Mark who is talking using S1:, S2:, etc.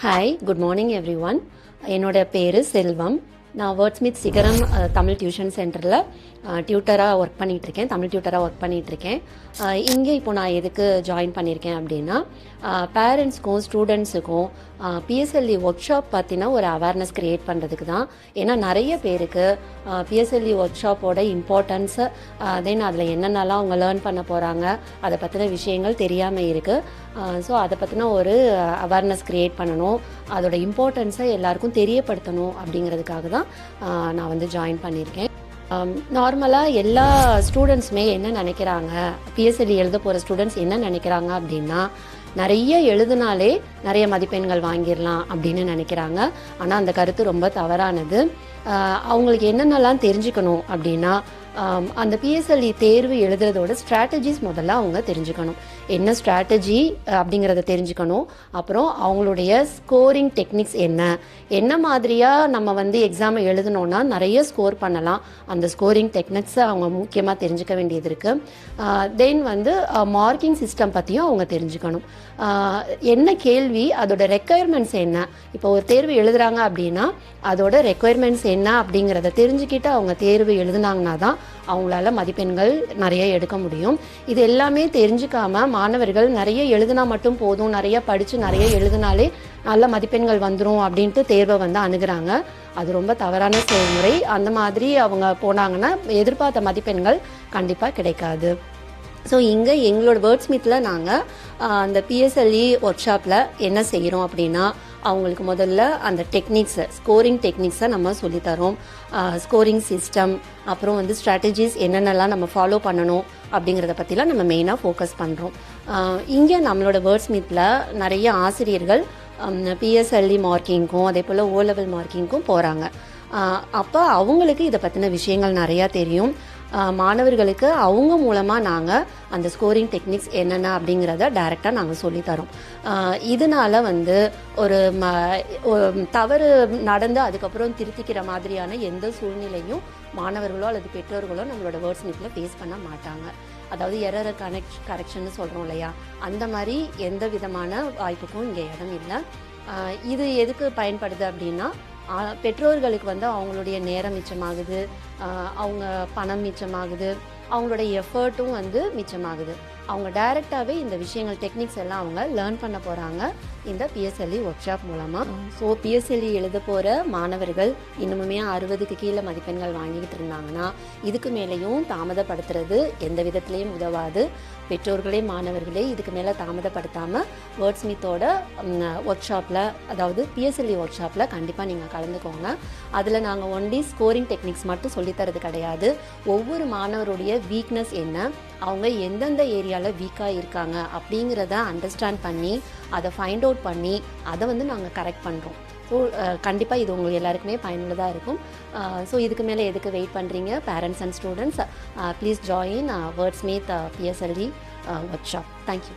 S1: Hi, good morning every one. என்னோட பேர் செல்வம். நான் வேர்ட்ஸ்மித் சிகரம் தமிழ் டியூஷன் சென்டரில் டியூட்டராக ஒர்க் பண்ணிகிட்ருக்கேன், தமிழ் டியூட்டராக ஒர்க் பண்ணிகிட்ருக்கேன். இங்கே இப்போ நான் எதுக்கு ஜாயின் பண்ணியிருக்கேன் அப்படின்னா, பேரண்ட்ஸ்க்கும் ஸ்டூடெண்ட்ஸுக்கும் பிஎஸ்எல்இ ஒர்க் ஷாப் பற்றின ஒரு அவேர்னஸ் க்ரியேட் பண்ணுறதுக்கு தான். ஏன்னா நிறைய பேருக்கு பிஎஸ்எல்இ ஒர்க் ஷாப்போட இம்பார்ட்டன்ஸு, தென் அதில் என்னென்னலாம் அவங்க லேர்ன் பண்ண போகிறாங்க, அதை பற்றின விஷயங்கள் தெரியாமல் இருக்குது. ஸோ அதை பற்றின ஒரு அவேர்னஸ் க்ரியேட் பண்ணணும், அதோட இம்பார்ட்டன்ஸை எல்லாருக்கும் தெரியப்படுத்தணும் அப்படிங்கிறதுக்காக தான் நான் வந்து ஜாயின் பண்ணியிருக்கேன். நார்மலாக எல்லா ஸ்டூடெண்ட்ஸுமே என்ன நினைக்கிறாங்க, பிஎஸ்எல்இ எழுத போகிற ஸ்டூடெண்ட்ஸ் என்ன நினைக்கிறாங்க அப்படின்னா, நிறைய எழுதுனாலே நிறைய மதிப்பெண்கள் வாங்கிடலாம் அப்படின்னு நினைக்கிறாங்க. ஆனால் அந்த கருத்து ரொம்ப தவறானது. அவங்களுக்கு என்னென்னலாம் தெரிஞ்சுக்கணும் அப்படின்னா, அந்த பிஎஸ்எல்இ தேர்வு எழுதுறதோட ஸ்ட்ராட்டஜிஸ் முதல்ல அவங்க தெரிஞ்சுக்கணும். என்ன ஸ்ட்ராட்டஜி அப்படிங்கிறத தெரிஞ்சுக்கணும். அப்புறம் அவங்களுடைய ஸ்கோரிங் டெக்னிக்ஸ் என்ன மாதிரியாக நம்ம வந்து எக்ஸாமை எழுதணுன்னா நிறைய ஸ்கோர் பண்ணலாம். அந்த ஸ்கோரிங் டெக்னிக்ஸை அவங்க முக்கியமாக தெரிஞ்சுக்க வேண்டியது இருக்குது. தென் வந்து மார்க்கிங் சிஸ்டம் பற்றியும் அவங்க தெரிஞ்சுக்கணும். என்ன கேள்வி, அதோட ரெக்குயர்மெண்ட்ஸ் என்ன, இப்போ ஒரு தேர்வு எழுதுகிறாங்க அப்படின்னா அதோட ரெக்குயர்மெண்ட்ஸ் என்ன அப்படிங்கிறத தெரிஞ்சுக்கிட்டு அவங்க தேர்வு எழுதுனாங்கன்னா தான் அவங்களால மதிப்பெண்கள் நிறைய எடுக்க முடியும். இது எல்லாமே தெரிஞ்சுக்காம மாணவர்கள் நிறைய எழுதுனா மட்டும் போதும், நிறைய படித்து நிறைய எழுதினாலே நல்ல மதிப்பெண்கள் வந்துடும் அப்படின்ட்டு தேர்வை வந்து அணுகிறாங்க. அது ரொம்ப தவறான செயல்முறை. அந்த மாதிரி அவங்க போனாங்கன்னா எதிர்பார்த்த மதிப்பெண்கள் கண்டிப்பாக கிடைக்காது. ஸோ இங்கே எங்களோட வேர்ட்ஸ்மித்தில் நாங்கள் அந்த பிஎஸ்எல்இ ஒர்க் ஷாப்பில் என்ன செய்கிறோம் அப்படின்னா, அவங்களுக்கு முதல்ல அந்த டெக்னிக்ஸை, ஸ்கோரிங் டெக்னிக்ஸை நம்ம சொல்லித்தரோம். ஸ்கோரிங் சிஸ்டம், அப்புறம் வந்து ஸ்ட்ராட்டஜிஸ் என்னென்னலாம் நம்ம ஃபாலோ பண்ணணும் அப்படிங்கிறத பற்றிலாம் நம்ம மெயினாக ஃபோக்கஸ் பண்ணுறோம். இங்கே நம்மளோட வேர்ட்ஸ்மித்தில் நிறைய ஆசிரியர்கள் பிஎஸ்எல்இ மார்க்கிங்க்கும் அதே போல் ஓ லெவல் மார்க்கிங்க்கும் போகிறாங்க. அப்போ அவங்களுக்கு இதை பற்றின விஷயங்கள் நிறையா தெரியும். மாணவர்களுக்கு அவங்க மூலமாக நாங்கள் அந்த ஸ்கோரிங் டெக்னிக்ஸ் என்னென்ன அப்படிங்கிறத டைரெக்டாக நாங்கள் சொல்லித்தரோம். இதனால் வந்து ஒரு தவறு நடந்து அதுக்கப்புறம் திருத்திக்கிற மாதிரியான எந்த சூழ்நிலையும் மாணவர்களோ அல்லது பெற்றோர்களோ நம்மளோட வேர்ட்ஸ்மித்தில் ஃபேஸ் பண்ண மாட்டாங்க. அதாவது எரர் கரெக்ஷன்னு சொல்கிறோம் இல்லையா, அந்த மாதிரி எந்த விதமான வாய்ப்புக்கும் இங்கே இடம் இல்லை. இது எதுக்கு பயன்படுது அப்படின்னா, பெற்றோர்களுக்கு வந்து அவங்களுடைய நேரம் மிச்சமாகுது, அவங்க பணம் மிச்சமாகுது, அவங்களோட எஃபர்ட்டும் வந்து மிச்சமாகுது. அவங்க டைரெக்டாகவே இந்த விஷயங்கள் டெக்னிக்ஸ் எல்லாம் அவங்க லேர்ன் பண்ண போகிறாங்க இந்த பிஎஸ்எல்இ ஒர்க் ஷாப் மூலமாக. ஸோ பிஎஸ்எல்இ எழுத போகிற மாணவர்கள் இன்னுமே 60க்கு கீழே மதிப்பெண்கள் வாங்கிக்கிட்டு இருந்தாங்கன்னா இதுக்கு மேலேயும் தாமதப்படுத்துறது எந்த விதத்துலேயும் உதவாது. பெற்றோர்களே மாணவர்களே இதுக்கு மேலே தாமதப்படுத்தாமல் வேர்ட்ஸ்மித்தோட ஒர்க் ஷாப்பில், அதாவது பிஎஸ்எல்இ ஒர்க் ஷாப்பில் கண்டிப்பாக நீங்கள் கலந்துக்கோங்க. அதில் நாங்கள் ஒன்லி ஸ்கோரிங் டெக்னிக்ஸ் மட்டும் சொல்லித்தரது கிடையாது. ஒவ்வொரு மாணவருடைய வீக்னஸ் என்ன, அவங்க எந்தெந்த ஏரியாவில் வீக்காக இருக்காங்க அப்படிங்கிறத அண்டர்ஸ்டாண்ட் பண்ணி அதை ஃபைண்ட் அவுட் பண்ணி அதை வந்து நாங்கள் கரெக்ட் பண்ணுறோம். ஸோ கண்டிப்பாக இது உங்களுக்கு எல்லாருக்குமே பயனுள்ளதாக இருக்கும். ஸோ இதுக்கு மேலே எதுக்கு வெயிட் பண்ணுறீங்க parents and students, please join Wordsmith PSLE workshop. Thank you.